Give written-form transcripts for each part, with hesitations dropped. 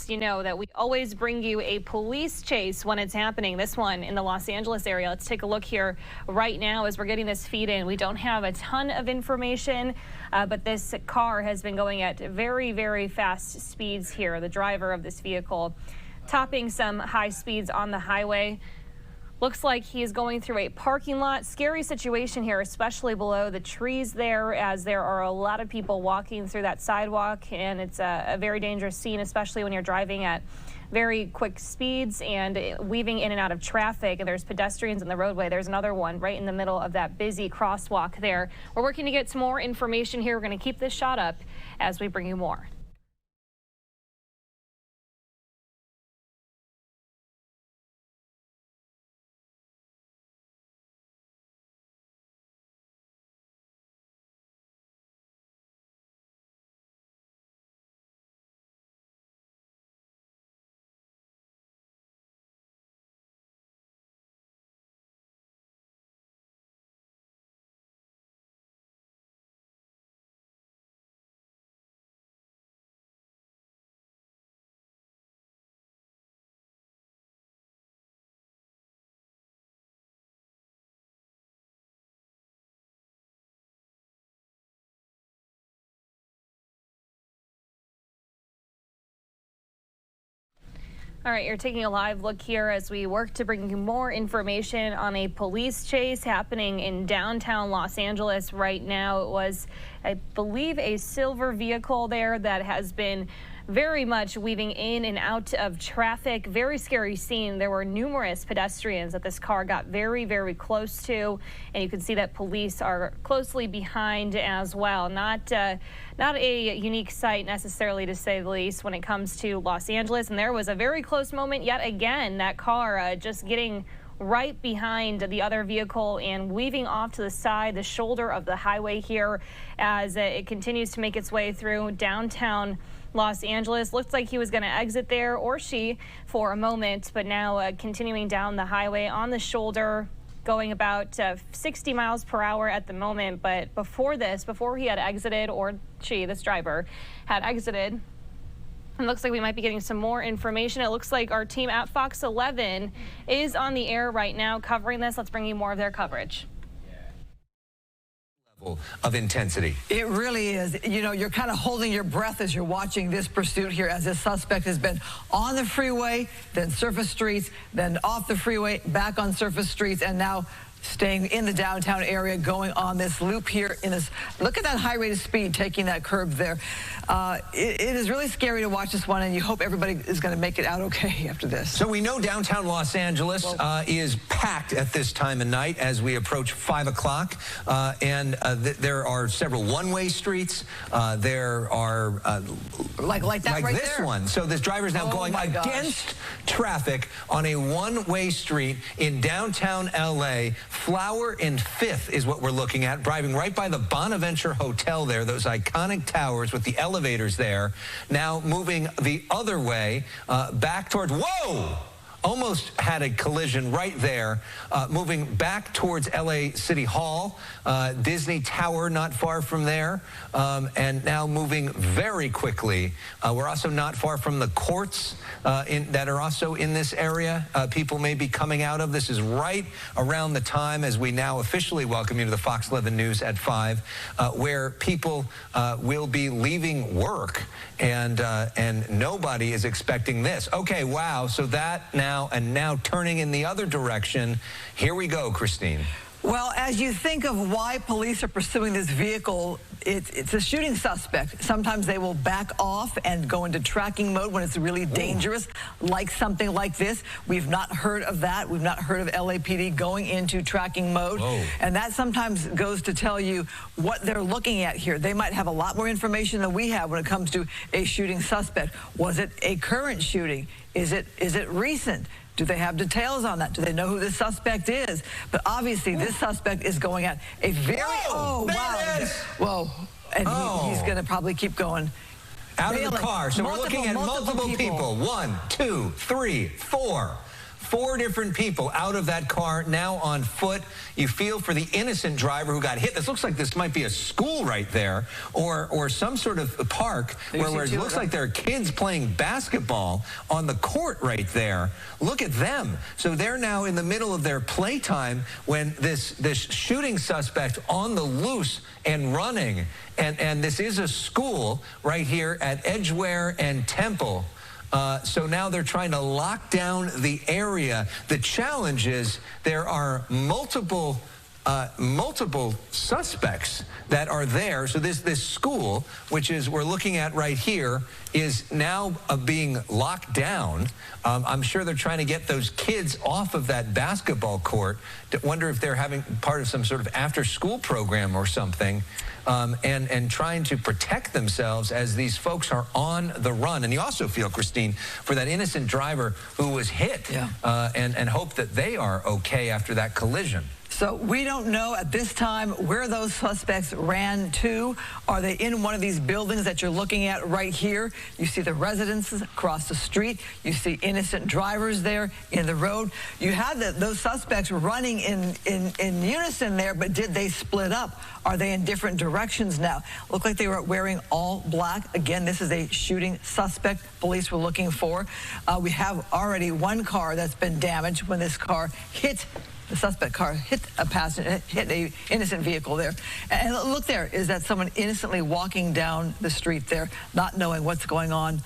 Fox, you know that we always bring you a police chase when it's happening. This one in the Los Angeles area. Let's take a look here right now as we're getting this feed in. We don't have a ton of information, but this car has been going at very, very fast speeds here. The driver of this vehicle topping some high speeds on the highway. Looks like he is going through a parking lot. Scary situation here, especially below the trees there, as there are a lot of people walking through that sidewalk, and it's a very dangerous scene, especially when you're driving at very quick speeds and weaving in and out of traffic, and there's pedestrians in the roadway. There's another one right in the middle of that busy crosswalk there. We're working to get some more information here. We're going to keep this shot up as we bring you more. All right, you're taking a live look here as we work to bring you more information on a police chase happening in downtown Los Angeles right now. It was, I believe, a silver vehicle there that has been very much weaving in and out of traffic. Very scary scene. There were numerous pedestrians that this car got very, very close to, and you can see that police are closely behind as well. Not a unique sight necessarily, to say the least, when it comes to Los Angeles. And there was a very close moment yet again. That car just getting right behind the other vehicle and weaving off to the side, the shoulder of the highway here, as it continues to make its way through downtown Los Angeles. Looks like he was going to exit there, or she, for a moment, but now continuing down the highway on the shoulder, going about 60 miles per hour at the moment. But before this, before he had exited, or she, this driver, had exited, it looks like we might be getting some more information. It looks like our team at Fox 11 is on the air right now covering this. Let's bring you more of their coverage. Of intensity. It really is. You know, you're kind of holding your breath as you're watching this pursuit here, as this suspect has been on the freeway, then surface streets, then off the freeway, back on surface streets, and now staying in the downtown area, going on this loop here in this. Look at that high rate of speed, taking that curve there. It is really scary to watch this one, and you hope everybody is going to make it out okay after this. So we know downtown Los Angeles is packed at this time of night as we approach 5 o'clock, and there are several one-way streets. There are like that right this there. one. So this driver's now going against traffic on a one-way street in downtown LA. Flower and 5th is what we're looking at, driving right by the Bonaventure Hotel there, those iconic towers with the elevators there. Now moving the other way, back towards, whoa! Almost had a collision right there, moving back towards LA City Hall, Disney Tower not far from there, and now moving very quickly. We're also not far from the courts that are also in this area. People may be coming out of. This is right around the time as we now officially welcome you to the Fox 11 News at 5, where people will be leaving work, and nobody is expecting this. Okay, wow, so that now turning in the other direction. Here we go, Christine. Well, as you think of why police are pursuing this vehicle, it's a shooting suspect. Sometimes they will back off and go into tracking mode when it's really dangerous, like something like this. We've not heard of that. We've not heard of LAPD going into tracking mode. And that sometimes goes to tell you what they're looking at here. They might have a lot more information than we have when it comes to a shooting suspect. Was it a current shooting? Is it recent? Do they have details on that? Do they know who the suspect is? But obviously, this suspect is going at a very... Whoa, Whoa. And he's going to probably keep going. Out of the car. So we're looking at multiple people. 1, 2, 3, 4, 4 different people out of that car, now on foot. You feel for the innocent driver who got hit. This looks like this might be a school right there, or some sort of park where it looks like there are kids playing basketball on the court right there. Look at them. So they're now in the middle of their playtime when this shooting suspect on the loose and running. And this is a school right here at Edgware and Temple. So now they're trying to lock down the area. The challenge is there are multiple suspects that are there. So this school, which is we're looking at right here, is now being locked down. I'm sure they're trying to get those kids off of that basketball court. To wonder if they're having part of some sort of after-school program or something, and trying to protect themselves as these folks are on the run. And you also feel, Christine, for that innocent driver who was hit, and hope that they are okay after that collision. So we don't know at this time where those suspects ran to. Are they in one of these buildings that you're looking at right here? You see the residences across the street. You see innocent drivers there in the road. You had those suspects running in unison there, but did they split up? Are they in different directions now? Look like they were wearing all black. Again, this is a shooting suspect police were looking for. We have already one car that's been damaged when this car hit. The suspect car hit a passenger, hit a innocent vehicle there. And look, there is that someone innocently walking down the street there, not knowing what's going on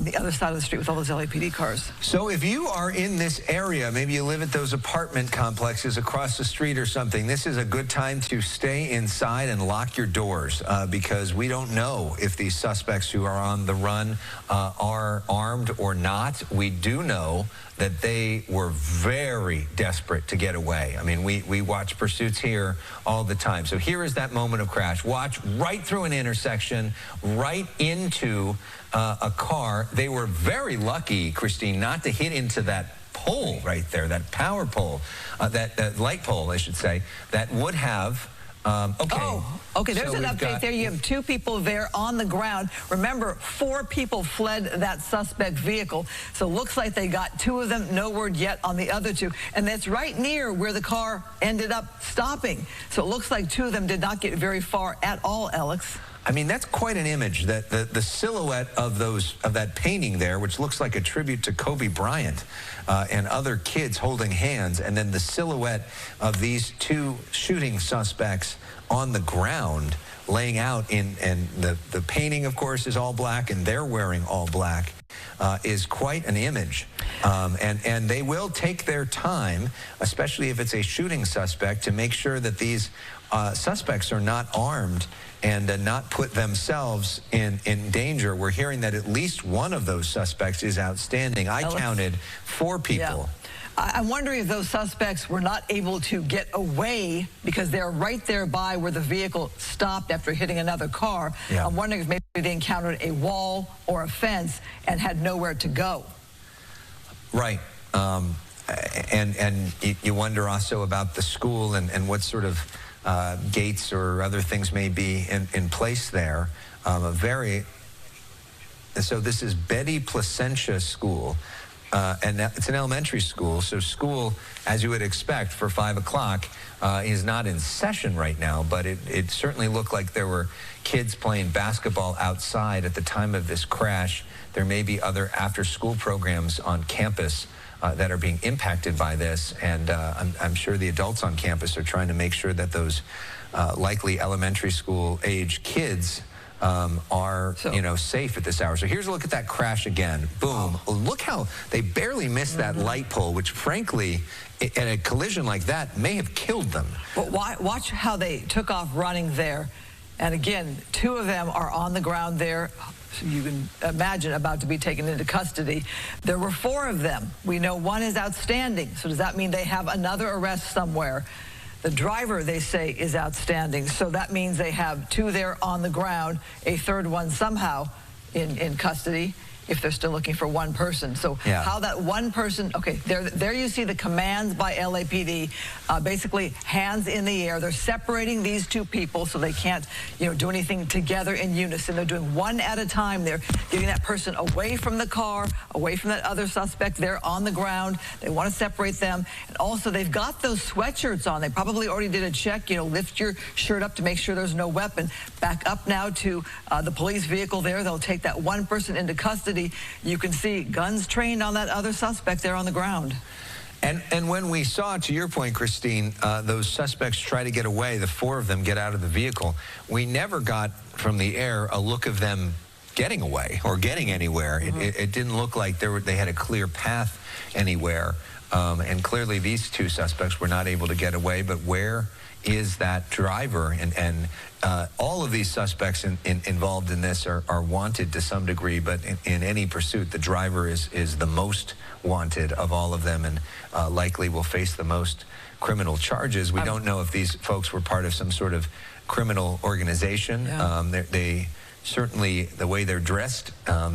the other side of the street with all those LAPD cars. So if you are in this area, maybe you live at those apartment complexes across the street or something, this is a good time to stay inside and lock your doors, because we don't know if these suspects who are on the run are armed or not. We do know that they were very desperate to get away. I mean, we watch pursuits here all the time. So here is that moment of crash. Watch right through an intersection, right into a car. They were very lucky, Christine, not to hit into that pole right there, that power pole, that light pole, I should say, that would have... Okay, there's an update there. You have 2 people there on the ground. Remember, 4 people fled that suspect vehicle. So looks like they got 2 of them. No word yet on the other 2. And that's right near where the car ended up stopping. So it looks like 2 of them did not get very far at all, Alex. I mean, that's quite an image, that the silhouette of that painting there, which looks like a tribute to Kobe Bryant and other kids holding hands, and then the silhouette of these 2 shooting suspects on the ground laying out and the painting, of course, is all black, and they're wearing all black, is quite an image. And they will take their time, especially if it's a shooting suspect, to make sure that these suspects are not armed and not put themselves in danger. We're hearing that at least one of those suspects is outstanding. I counted 4 people. Yeah. I'm wondering if those suspects were not able to get away because they're right there by where the vehicle stopped after hitting another car. Yeah. I'm wondering if maybe they encountered a wall or a fence and had nowhere to go. Right. And you wonder also about the school and what sort of gates or other things may be in place there. So this is Betty Placentia School, and it's an elementary school. So school, as you would expect, for 5 o'clock is not in session right now, but it certainly looked like there were kids playing basketball outside at the time of this crash. There may be other after-school programs on campus that are being impacted by this, and I'm sure the adults on campus are trying to make sure that those likely elementary school age kids are safe at this hour. So here's a look at that crash again. Boom. Oh. Look how they barely missed that light pole, which frankly, in a collision like that, may have killed them. But watch how they took off running there. And again, 2 of them are on the ground there. So you can imagine about to be taken into custody. There were 4 of them. We know 1 is outstanding. So does that mean they have another arrest somewhere? The driver, they say, is outstanding. So that means they have 2 there on the ground, a 3rd one somehow in custody. if they're still looking for one person. So how that one person, okay, there you see the commands by LAPD, basically hands in the air. They're separating these two people so they can't, do anything together in unison. They're doing one at a time. They're getting that person away from the car, away from that other suspect. They're on the ground. They want to separate them. And also, they've got those sweatshirts on. They probably already did a check. Lift your shirt up to make sure there's no weapon. Back up now to the police vehicle there. They'll take that one person into custody. You can see guns trained on that other suspect there on the ground. And when we saw, to your point, Christine, those suspects try to get away, the four of them get out of the vehicle, we never got from the air a look of them getting away or getting anywhere. It didn't look like they had a clear path anywhere. And clearly these two suspects were not able to get away, but where is that driver? And all of these suspects involved in this are wanted to some degree, but in any pursuit, the driver is the most wanted of all of them, and likely will face the most criminal charges. We don't know if these folks were part of some sort of criminal organization. They certainly, the way they're dressed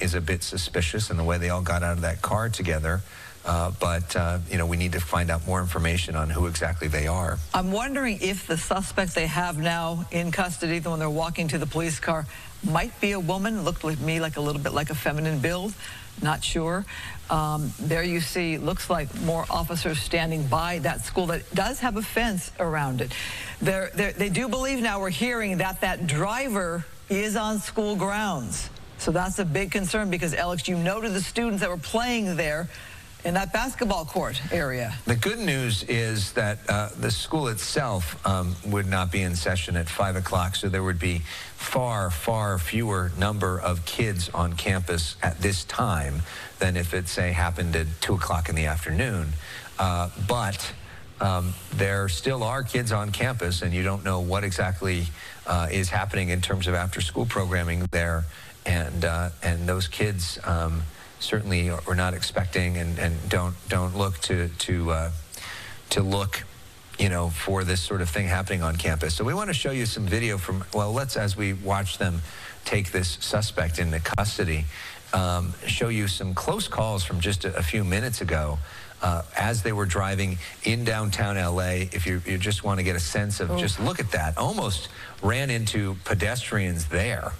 is a bit suspicious, and the way they all got out of that car together. But we need to find out more information on who exactly they are. I'm wondering if the suspect they have now in custody, the one they're walking to the police car, might be a woman. Looked to me like a little bit like a feminine build. Not sure. There you see, looks like more officers standing by that school that does have a fence around it. They do believe now, we're hearing that driver is on school grounds. So that's a big concern because, Alex, you noted the students that were playing there in that basketball court area. The good news is that the school itself would not be in session at 5 o'clock, so there would be far, far fewer number of kids on campus at this time than if it, say, happened at 2 o'clock in the afternoon. But there still are kids on campus, and you don't know what exactly is happening in terms of after-school programming there, and those kids certainly we're not expecting and don't look to look, for this sort of thing happening on campus. So we want to show you some video from, as we watch them take this suspect into custody, show you some close calls from just a few minutes ago as they were driving in downtown LA. If you just want to get a sense of, just look at that, almost ran into pedestrians there.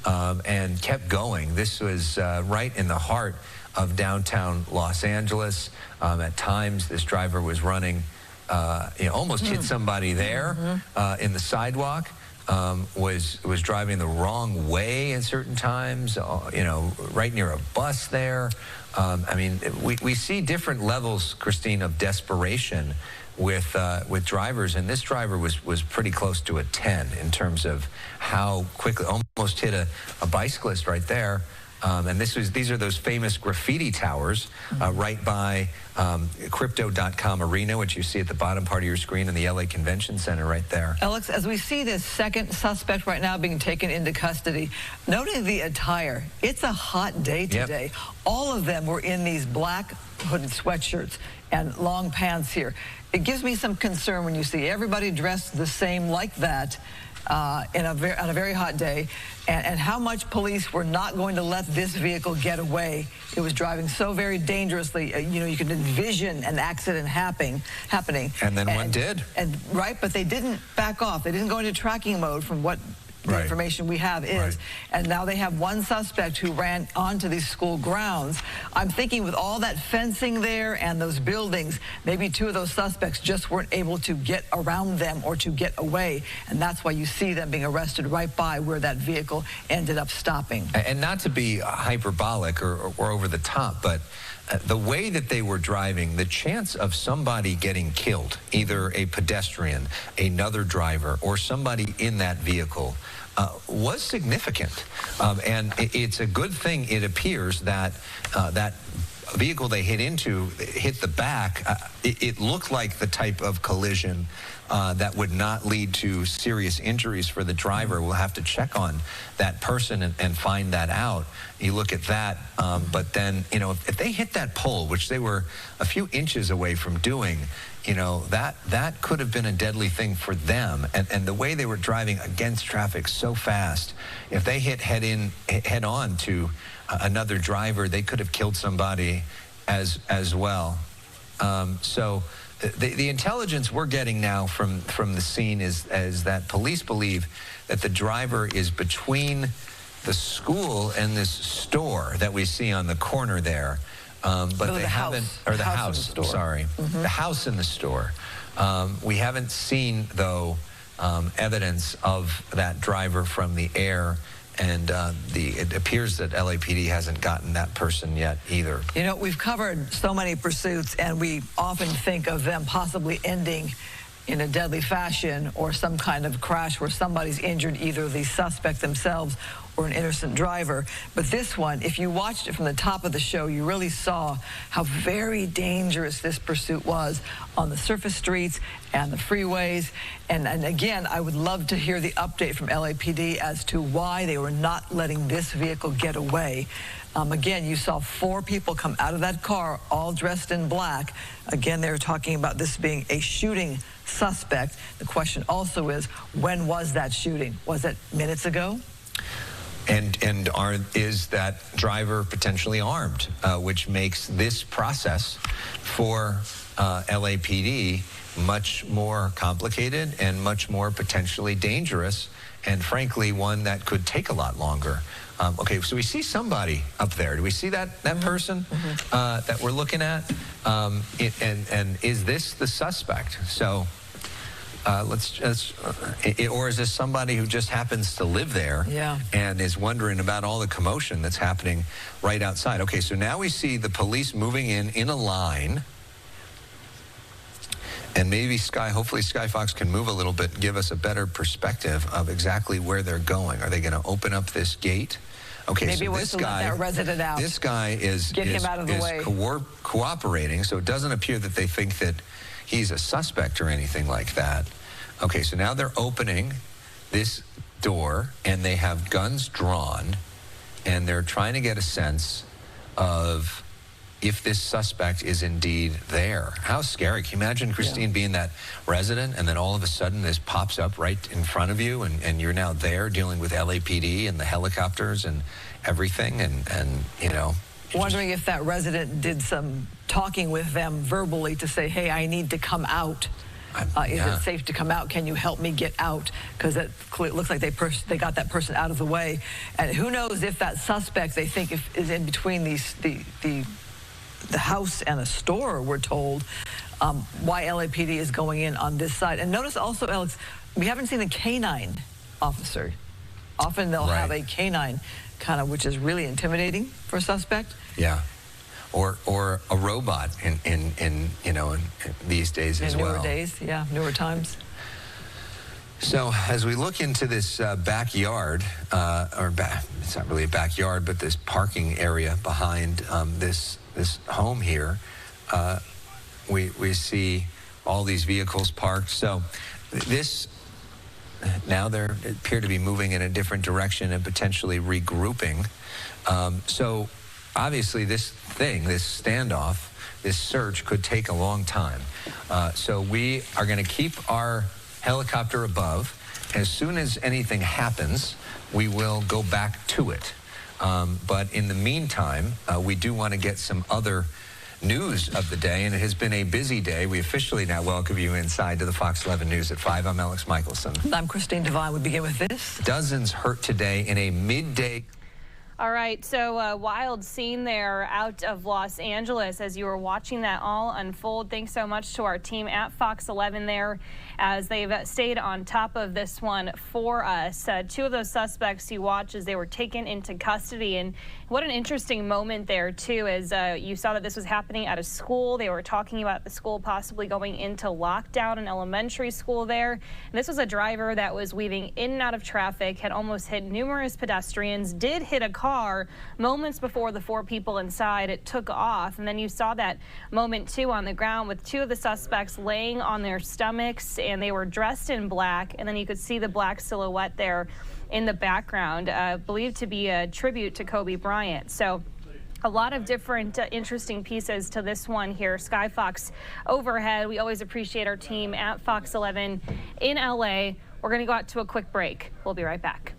And kept going. This was right in the heart of downtown Los Angeles. At times, this driver was running, almost hit somebody there in the sidewalk. Was driving the wrong way at certain times. Right near a bus there. I mean, we see different levels, Christine, of desperation with drivers, and this driver was pretty close to a 10 in terms of how quickly, almost hit a bicyclist right there. And these are those famous graffiti towers right by Crypto.com Arena, which you see at the bottom part of your screen, in the LA Convention Center right there. Alex, as we see this second suspect right now being taken into custody, noting the attire, it's a hot day today. All of them were in these black hooded sweatshirts and long pants here. It gives me some concern when you see everybody dressed the same like that on a very hot day, and how much police were not going to let this vehicle get away. It was driving so very dangerously. You could envision an accident happening. And then one did. Right, but they didn't back off. They didn't go into tracking mode from what the information we have is. And now they have one suspect who ran onto these school grounds. I'm thinking with all that fencing there and those buildings, maybe two of those suspects just weren't able to get around them or to get away. And that's why you see them being arrested right by where that vehicle ended up stopping. And not to be hyperbolic or over the top, but the way that they were driving, the chance of somebody getting killed, either a pedestrian, another driver, or somebody in that vehicle, was significant. And it's a good thing, it appears, that that vehicle they hit the back. It looked like the type of collision that would not lead to serious injuries for the driver. We'll have to check on that person and find that out. You look at that, but then, if they hit that pole, which they were a few inches away from doing, that could have been a deadly thing for them. And the way they were driving against traffic so fast, if they hit head on to another driver, they could have killed somebody as well. So the intelligence we're getting now from the scene is that police believe that the driver is between the school and this store that we see on the corner there. But they haven't, or the house, sorry, the house in the store. We haven't seen, though, evidence of that driver from the air, and it appears that LAPD hasn't gotten that person yet either. You know, we've covered so many pursuits, and we often think of them possibly ending in a deadly fashion or some kind of crash where somebody's injured, either the suspect themselves or an innocent driver. But this one, if you watched it from the top of the show, you really saw how very dangerous this pursuit was on the surface streets and the freeways. And again, I would love to hear the update from LAPD as to why they were not letting this vehicle get away. Again, you saw 4 people come out of that car, all dressed in black. Again, they were talking about this being a shooting suspect. The question also is, when was that shooting? Was it minutes ago? And is that driver potentially armed, which makes this process for LAPD much more complicated and much more potentially dangerous, and frankly, one that could take a lot longer. Okay, so we see somebody up there. Do we see that person that we're looking at? And is this the suspect? So or is this somebody who just happens to live there and is wondering about all the commotion that's happening right outside? Okay, so now we see the police moving in a line. And maybe hopefully Sky Fox can move a little bit and give us a better perspective of exactly where they're going. Are they going to open up this gate? Okay, maybe so this guy, let that resident out. This guy is cooperating, so it doesn't appear that they think that he's a suspect or anything like that. Okay, so now they're opening this door, and they have guns drawn, and they're trying to get a sense of if this suspect is indeed there. How scary. Can you imagine, Christine, being that resident, and then all of a sudden this pops up right in front of you, and you're now there dealing with LAPD and the helicopters and everything, and you know. Wondering if that resident did some talking with them verbally to say, hey, I need to come out. Is it safe to come out? Can you help me get out? Because it looks like they got that person out of the way. And who knows if that suspect they think is in between the house and a store, we're told, why LAPD is going in on this side. And notice also, Alex, we haven't seen a canine officer. Often they'll have a canine kind of, which is really intimidating for a suspect. Yeah. Or a robot in these days as well. Newer days, yeah, newer times. So as we look into this backyard, it's not really a backyard, but this parking area behind this home here, we see all these vehicles parked. So now they appear to be moving in a different direction and potentially regrouping. So obviously this standoff, this search could take a long time. So we are going to keep our helicopter above. As soon as anything happens, we will go back to it. But in the meantime, we do want to get some other news of the day, and it has been a busy day. We officially now welcome you inside to the Fox 11 News at 5. I'm Alex Michelson. I'm Christine Devine. We begin with this. Dozens hurt today in a midday. All right, so a wild scene there out of Los Angeles as you were watching that all unfold. Thanks so much to our team at Fox 11 there as they've stayed on top of this one for us. 2 of those suspects you watched as they were taken into custody, and what an interesting moment there too, as you saw that this was happening at a school. They were talking about the school possibly going into lockdown, an elementary school there. And this was a driver that was weaving in and out of traffic, had almost hit numerous pedestrians, did hit a car moments before the 4 people inside it took off. And then you saw that moment too on the ground with 2 of the suspects laying on their stomachs, and they were dressed in black, and then you could see the black silhouette there in the background, believed to be a tribute to Kobe Bryant. So a lot of different interesting pieces to this one here. Sky Fox overhead. We always appreciate our team at Fox 11 in LA. We're going to go out to a quick break. We'll be right back.